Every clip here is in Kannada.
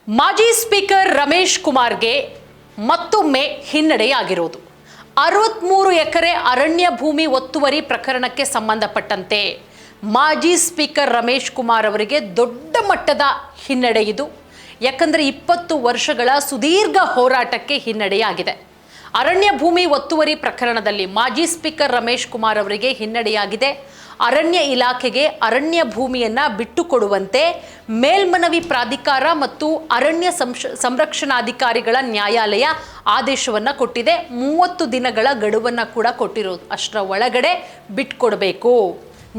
ಮಾಜಿ ಸ್ಪೀಕರ್ ರಮೇಶ್ ಕುಮಾರ್ಗೆ ಮತ್ತೊಮ್ಮೆ ಹಿನ್ನಡೆಯಾಗಿರುವುದು 63 ಎಕರೆ ಅರಣ್ಯ ಭೂಮಿ ಒತ್ತುವರಿ ಪ್ರಕರಣಕ್ಕೆ ಸಂಬಂಧಪಟ್ಟಂತೆ ಮಾಜಿ ಸ್ಪೀಕರ್ ರಮೇಶ್ ಕುಮಾರ್ ಅವರಿಗೆ ದೊಡ್ಡ ಮಟ್ಟದ ಹಿನ್ನಡೆ ಇದು. ಯಾಕಂದ್ರೆ 20 ವರ್ಷಗಳ ಸುದೀರ್ಘ ಹೋರಾಟಕ್ಕೆ ಹಿನ್ನಡೆಯಾಗಿದೆ. ಅರಣ್ಯ ಭೂಮಿ ಒತ್ತುವರಿ ಪ್ರಕರಣದಲ್ಲಿ ಮಾಜಿ ಸ್ಪೀಕರ್ ರಮೇಶ್ ಕುಮಾರ್ ಅವರಿಗೆ ಹಿನ್ನಡೆಯಾಗಿದೆ. ಅರಣ್ಯ ಇಲಾಖೆಗೆ ಅರಣ್ಯ ಭೂಮಿಯನ್ನ ಬಿಟ್ಟುಕೊಡುವಂತೆ ಮೇಲ್ಮನವಿ ಪ್ರಾಧಿಕಾರ ಮತ್ತು ಅರಣ್ಯ ಸಂರಕ್ಷಣಾಧಿಕಾರಿಗಳ ನ್ಯಾಯಾಲಯ ಆದೇಶವನ್ನ ಕೊಟ್ಟಿದೆ. 30 ದಿನಗಳ ಗಡುವನ್ನ ಕೂಡ ಕೊಟ್ಟಿರೋದು. ಅಷ್ಟರ ಒಳಗಡೆ ಬಿಟ್ಕೊಡ್ಬೇಕು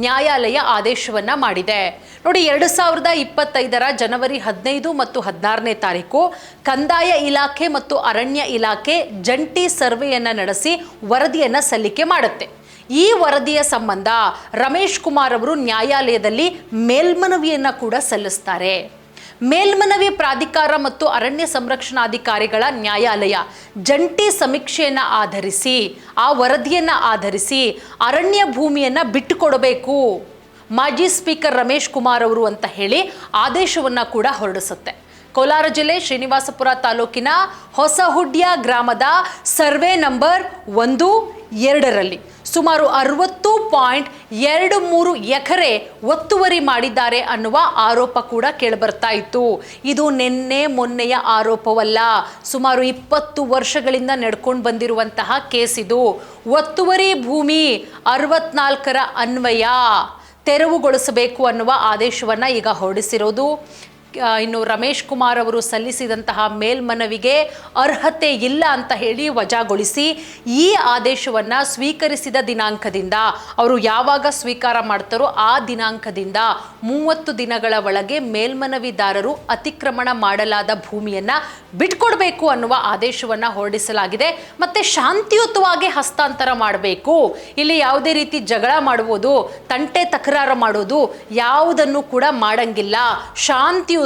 ನ್ಯಾಯಾಲಯ ಆದೇಶವನ್ನ ಮಾಡಿದೆ. ನೋಡಿ, 2025ರ ಜನವರಿ 15 ಮತ್ತು 16ನೇ ತಾರೀಕು ಕಂದಾಯ ಇಲಾಖೆ ಮತ್ತು ಅರಣ್ಯ ಇಲಾಖೆ ಜಂಟಿ ಸರ್ವೆಯನ್ನ ನಡೆಸಿ ವರದಿಯನ್ನ ಸಲ್ಲಿಕೆ ಮಾಡುತ್ತೆ. ಈ ವರದಿಯ ಸಂಬಂಧ ರಮೇಶ್ ಕುಮಾರ್ ಅವರು ನ್ಯಾಯಾಲಯದಲ್ಲಿ ಮೇಲ್ಮನವಿಯನ್ನ ಕೂಡ ಸಲ್ಲಿಸ್ತಾರೆ. ಮೇಲ್ಮನವಿ ಪ್ರಾಧಿಕಾರ ಮತ್ತು ಅರಣ್ಯ ಸಂರಕ್ಷಣಾಧಿಕಾರಿಗಳ ನ್ಯಾಯಾಲಯ ಜಂಟಿ ಸಮೀಕ್ಷೆಯನ್ನು ಆಧರಿಸಿ ಆ ವರದಿಯನ್ನು ಆಧರಿಸಿ ಅರಣ್ಯ ಭೂಮಿಯನ್ನು ಬಿಟ್ಟುಕೊಡಬೇಕು ಮಾಜಿ ಸ್ಪೀಕರ್ ರಮೇಶ್ ಕುಮಾರ್ ಅವರು ಅಂತ ಹೇಳಿ ಆದೇಶವನ್ನು ಕೂಡ ಹೊರಡಿಸುತ್ತೆ. ಕೋಲಾರ ಜಿಲ್ಲೆ ಶ್ರೀನಿವಾಸಪುರ ತಾಲೂಕಿನ ಹೊಸಹುಡ್ಯ ಗ್ರಾಮದ ಸರ್ವೆ ನಂಬರ್ 1-2ರಲ್ಲಿ ಸುಮಾರು 60.23 ಎಕರೆ ಒತ್ತುವರಿ ಮಾಡಿದ್ದಾರೆ ಅನ್ನುವ ಆರೋಪ ಕೂಡ ಕೇಳಿಬರ್ತಾ ಇತ್ತು. ಇದು ನಿನ್ನೆ ಮೊನ್ನೆಯ ಆರೋಪವಲ್ಲ, ಸುಮಾರು 20 ವರ್ಷಗಳಿಂದ ನಡ್ಕೊಂಡು ಬಂದಿರುವಂತಹ ಕೇಸ್ ಇದು. ಒತ್ತುವರಿ ಭೂಮಿ 64ರ ಅನ್ವಯ ತೆರವುಗೊಳಿಸಬೇಕು ಅನ್ನುವ ಆದೇಶವನ್ನು ಈಗ ಹೊರಡಿಸಿರೋದು. ಇನ್ನು ರಮೇಶ್ ಕುಮಾರ್ ಅವರು ಸಲ್ಲಿಸಿದಂತಹ ಮೇಲ್ಮನವಿಗೆ ಅರ್ಹತೆ ಇಲ್ಲ ಅಂತ ಹೇಳಿ ವಜಾಗೊಳಿಸಿ ಈ ಆದೇಶವನ್ನು ಸ್ವೀಕರಿಸಿದ ದಿನಾಂಕದಿಂದ, ಅವರು ಯಾವಾಗ ಸ್ವೀಕಾರ ಮಾಡ್ತಾರೋ ಆ ದಿನಾಂಕದಿಂದ 30 ದಿನಗಳ ಒಳಗೆ ಮೇಲ್ಮನವಿದಾರರು ಅತಿಕ್ರಮಣ ಮಾಡಲಾದ ಭೂಮಿಯನ್ನು ಬಿಟ್ಕೊಡ್ಬೇಕು ಅನ್ನುವ ಆದೇಶವನ್ನು ಹೊರಡಿಸಲಾಗಿದೆ. ಮತ್ತೆ ಶಾಂತಿಯುತವಾಗಿ ಹಸ್ತಾಂತರ ಮಾಡಬೇಕು. ಇಲ್ಲಿ ಯಾವುದೇ ರೀತಿ ಜಗಳ ಮಾಡುವುದು, ತಂಟೆ ತಕರಾರು ಮಾಡೋದು ಯಾವುದನ್ನು ಕೂಡ ಮಾಡಂಗಿಲ್ಲ. ಶಾಂತಿಯುತವಾಗಿ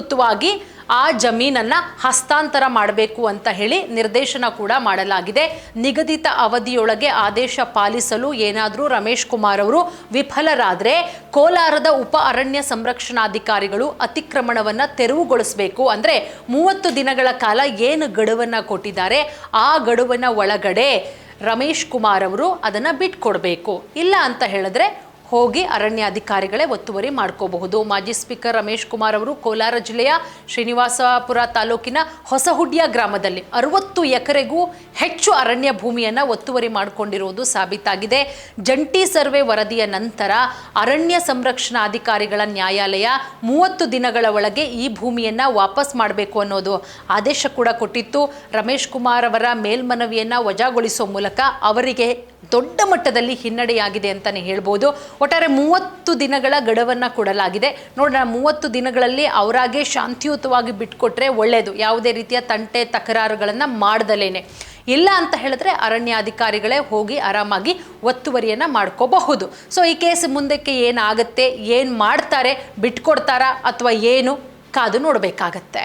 ಆ ಜಮೀನನ್ನ ಹಸ್ತಾಂತರ ಮಾಡಬೇಕು ಅಂತ ಹೇಳಿ ನಿರ್ದೇಶನ ಕೂಡ ಮಾಡಲಾಗಿದೆ. ನಿಗದಿತ ಅವಧಿಯೊಳಗೆ ಆದೇಶ ಪಾಲಿಸಲು ಏನಾದರೂ ರಮೇಶ್ ಕುಮಾರ್ ಅವರು ವಿಫಲರಾದರೆ ಕೋಲಾರದ ಉಪ ಅರಣ್ಯ ಸಂರಕ್ಷಣಾಧಿಕಾರಿಗಳು ಅತಿಕ್ರಮಣವನ್ನು ತೆರವುಗೊಳಿಸಬೇಕು. ಅಂದರೆ 30 ದಿನಗಳ ಕಾಲ ಏನು ಗಡುವನ್ನು ಕೊಟ್ಟಿದ್ದಾರೆ ಆ ಗಡುವಿನ ಒಳಗಡೆ ರಮೇಶ್ ಕುಮಾರ್ ಅವರು ಅದನ್ನು ಬಿಟ್ಕೊಡ್ಬೇಕು. ಇಲ್ಲ ಅಂತ ಹೇಳಿದ್ರೆ ಹೋಗಿ ಅರಣ್ಯಾಧಿಕಾರಿಗಳೇ ಒತ್ತುವರಿ ಮಾಡ್ಕೋಬಹುದು. ಮಾಜಿ ಸ್ಪೀಕರ್ ರಮೇಶ್ ಕುಮಾರ್ ಅವರು ಕೋಲಾರ ಜಿಲ್ಲೆಯ ಶ್ರೀನಿವಾಸಪುರ ತಾಲೂಕಿನ ಹೊಸಹುಡ್ಯ ಗ್ರಾಮದಲ್ಲಿ 60 ಎಕರೆಗೂ ಹೆಚ್ಚು ಅರಣ್ಯ ಭೂಮಿಯನ್ನು ಒತ್ತುವರಿ ಮಾಡಿಕೊಂಡಿರುವುದು ಸಾಬೀತಾಗಿದೆ. ಜಂಟಿ ಸರ್ವೆ ವರದಿಯ ನಂತರ ಅರಣ್ಯ ಸಂರಕ್ಷಣಾಧಿಕಾರಿಗಳ ನ್ಯಾಯಾಲಯ 30 ದಿನಗಳ ಒಳಗೆ ಈ ಭೂಮಿಯನ್ನು ವಾಪಸ್ ಮಾಡಬೇಕು ಅನ್ನೋದು ಆದೇಶ ಕೂಡ ಕೊಟ್ಟಿತ್ತು. ರಮೇಶ್ ಕುಮಾರ್ ಅವರ ಮೇಲ್ಮನವಿಯನ್ನು ವಜಾಗೊಳಿಸುವ ಮೂಲಕ ಅವರಿಗೆ ದೊಡ್ಡ ಮಟ್ಟದಲ್ಲಿ ಹಿನ್ನಡೆಯಾಗಿದೆ ಅಂತಲೇ ಹೇಳ್ಬೋದು. ಒಟ್ಟಾರೆ 30 ದಿನಗಳ ಗಡುವನ್ನು ಕೊಡಲಾಗಿದೆ. ನೋಡೋಣ, 30 ದಿನಗಳಲ್ಲಿ ಅವರಾಗೆ ಶಾಂತಿಯುತವಾಗಿ ಬಿಟ್ಕೊಟ್ರೆ ಒಳ್ಳೆಯದು, ಯಾವುದೇ ರೀತಿಯ ತಂಟೆ ತಕರಾರುಗಳನ್ನು ಮಾಡ್ದಲೇನೆ. ಇಲ್ಲ ಅಂತ ಹೇಳಿದ್ರೆ ಅರಣ್ಯಾಧಿಕಾರಿಗಳೇ ಹೋಗಿ ಆರಾಮಾಗಿ ಒತ್ತುವರಿಯನ್ನು ಮಾಡ್ಕೋಬಹುದು. ಸೊ ಈ ಕೇಸ್ ಮುಂದಕ್ಕೆ ಏನಾಗುತ್ತೆ, ಏನು ಮಾಡ್ತಾರೆ, ಬಿಟ್ಕೊಡ್ತಾರಾ ಅಥವಾ ಏನು ಕಾದು ನೋಡಬೇಕಾಗತ್ತೆ.